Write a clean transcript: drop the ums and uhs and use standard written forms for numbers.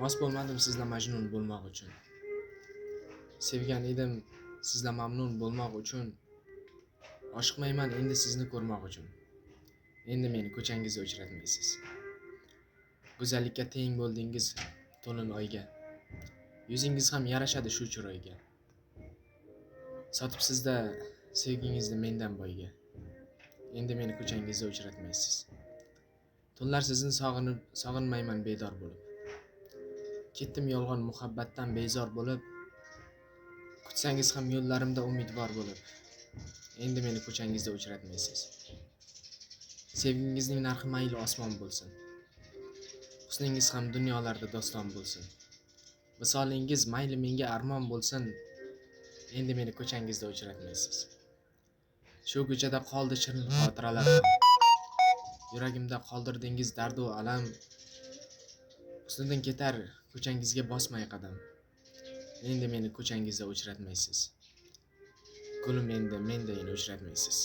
Mos bo'lmadim sizla majnun bo'lmoq uchun. Sevgan edim sizla mamnun bo'lmoq uchun. Oshiqmayman endi sizni ko'rmoq uchun. Endi meni ko'changizda uchratmaysiz. Go'zallikka teng bo'ldingiz to'lin oyga. Yuzingiz ham yarashadi shu chiroyga. Sotibsizda sevgingizni mendan boyga. Endi meni ko'changizda uchratmaysiz. Tunlar sizni sog'inmayman bedor bo'lib. Ketdim yolg'on muhabbatdan bezor bo'lib. Kutsangiz ham yo'llarimda umidvor bo'lib. Endi meni ko'changizda uchratmaysiz. Sevgingizning narxi mayli osmon bo'lsin. Husningiz ham dunyolarda doston bo'lsin. Visolingiz mayli menga armon bo'lsin. Endi meni ko'changizda uchratmaysiz. Shu ko'chada qoldi shirin xotiralar ham. Yuragimda qoldirdingiz dard va alam. Ustidan ketar ko'changizga bosmay qadam. Endi meni ko'changizda uchratmaysiz. Gulim endi menda uchratmaysiz.